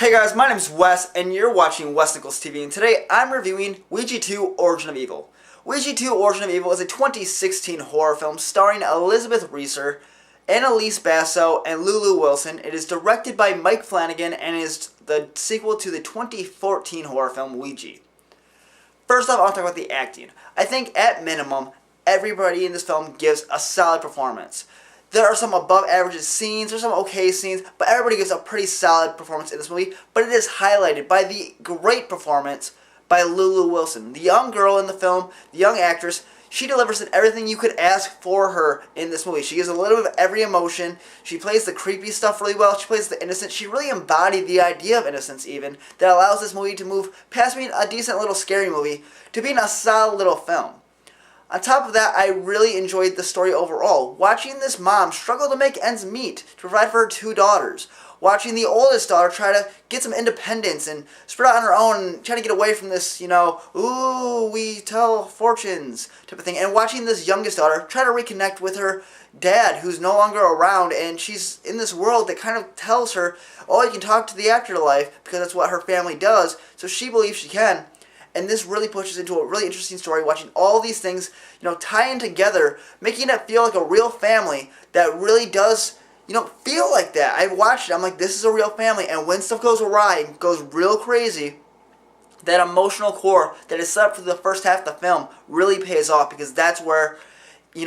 Hey guys, my name is Wes, and you're watching Wes Nichols TV, and today I'm reviewing Ouija 2 Origin of Evil. Ouija 2 Origin of Evil is a 2016 horror film starring Elizabeth Reaser, Annalise Basso, and Lulu Wilson. It is directed by Mack Flanagan and is the sequel to the 2014 horror film Ouija. First off, I want to talk about the acting. I think at minimum, everybody in this film gives a solid performance. There are some above average scenes, there's some okay scenes, but everybody gives a pretty solid performance in this movie. But it is highlighted by the great performance by Lulu Wilson. The young girl in the film, the young actress, she delivers everything you could ask for her in this movie. She gives a little bit of every emotion. She plays the creepy stuff really well. She plays the innocent. She really embodied the idea of innocence even, that allows this movie to move past being a decent little scary movie to being a solid little film. On top of that, I really enjoyed the story overall. Watching this mom struggle to make ends meet to provide for her two daughters. Watching the oldest daughter try to get some independence and spread out on her own and try to get away from this, ooh, we tell fortunes type of thing. And watching this youngest daughter try to reconnect with her dad who's no longer around, and she's in this world that kind of tells her, oh, you can talk to the afterlife because that's what her family does, so she believes she can. And this really pushes into a really interesting story, watching all these things, tying together, making it feel like a real family that really does, feel like that. I watched it, I'm like, this is a real family, and when stuff goes awry and goes real crazy, that emotional core that is set up for the first half of the film really pays off, because that's where, you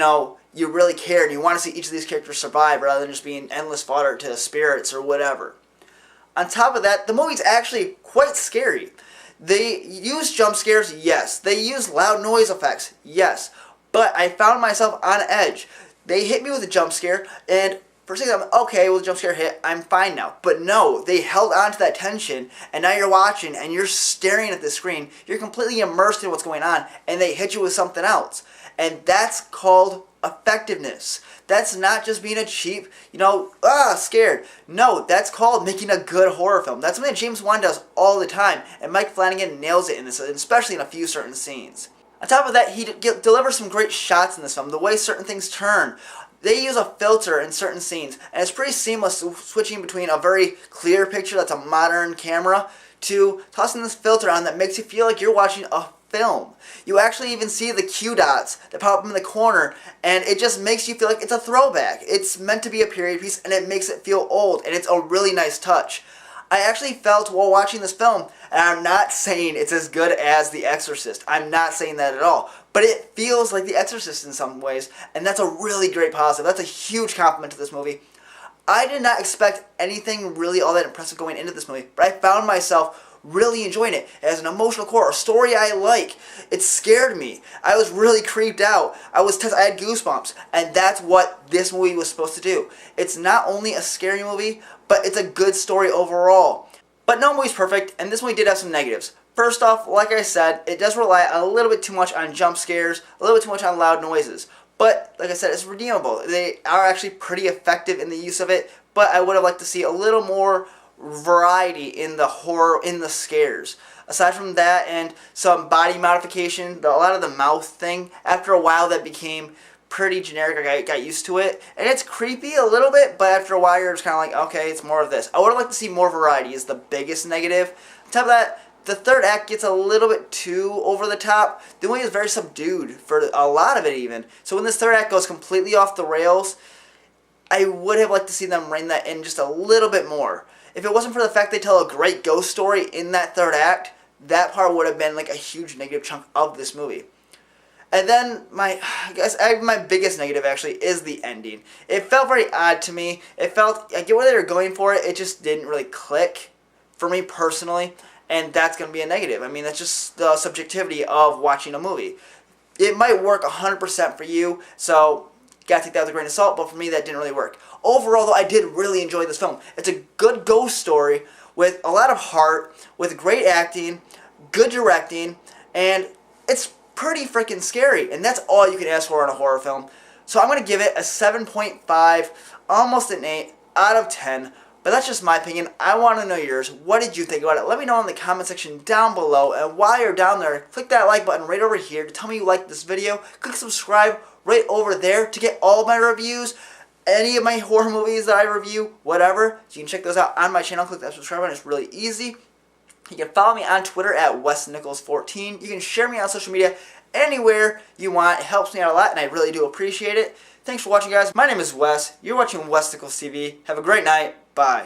really care, and you want to see each of these characters survive rather than just being endless fodder to spirits or whatever. On top of that, the movie's actually quite scary. They use jump scares, yes. They use loud noise effects, yes. But I found myself on edge. They hit me with a jump scare, and for a second I'm okay with the jump scare hit, I'm fine now. But no, they held on to that tension, and now you're watching and you're staring at the screen. You're completely immersed in what's going on, and they hit you with something else. And that's called effectiveness. That's not just being a cheap, scared. No, that's called making a good horror film. That's something that James Wan does all the time, and Mack Flanagan nails it in this, especially in a few certain scenes. On top of that, he delivers some great shots in this film, the way certain things turn. They use a filter in certain scenes, and it's pretty seamless switching between a very clear picture that's a modern camera to tossing this filter on that makes you feel like you're watching a film. You actually even see the Q dots that pop up in the corner, and it just makes you feel like it's a throwback. It's meant to be a period piece, and it makes it feel old, and it's a really nice touch. I actually felt while watching this film, and I'm not saying it's as good as The Exorcist. I'm not saying that at all. But it feels like The Exorcist in some ways, and that's a really great positive. That's a huge compliment to this movie. I did not expect anything really all that impressive going into this movie, but I found myself really enjoying it. It has an emotional core, a story I like. It scared me. I was really creeped out. I had goosebumps, and that's what this movie was supposed to do. It's not only a scary movie, but it's a good story overall. But no movie's perfect, and this movie did have some negatives. First off, like I said, it does rely a little bit too much on jump scares, a little bit too much on loud noises. But, like I said, it's redeemable. They are actually pretty effective in the use of it, but I would have liked to see a little more variety in the horror, in the scares. Aside from that and some body modification, a lot of the mouth thing, after a while that became pretty generic. I got used to it, and it's creepy a little bit, but after a while you're just kind of like, okay, it's more of this. I would have liked to see more variety is the biggest negative. On top of that, the third act gets a little bit too over the top. The movie is very subdued for a lot of it even. So when this third act goes completely off the rails, I would have liked to see them rein that in just a little bit more. If it wasn't for the fact they tell a great ghost story in that third act, that part would have been like a huge negative chunk of this movie. And then my biggest negative actually is the ending. It felt very odd to me. I get where they were going for it, it just didn't really click for me personally, and that's going to be a negative. I mean, that's just the subjectivity of watching a movie. It might work 100% for you, so gotta take that with a grain of salt, but for me that didn't really work. Overall, though, I did really enjoy this film. It's a good ghost story with a lot of heart, with great acting, good directing, and it's pretty freaking scary, and that's all you can ask for in a horror film. So I'm going to give it a 7.5, almost an 8 out of 10, but that's just my opinion. I want to know yours. What did you think about it? Let me know in the comment section down below, and while you're down there, click that like button right over here to tell me you liked this video. Click subscribe right over there to get all my reviews. any of my horror movies that I review, whatever. So you can check those out on my channel. Click that subscribe button. It's really easy. You can follow me on Twitter at WesNichols14. You can share me on social media anywhere you want. It helps me out a lot, and I really do appreciate it. Thanks for watching, guys. My name is Wes. You're watching Wes Nichols TV. Have a great night. Bye.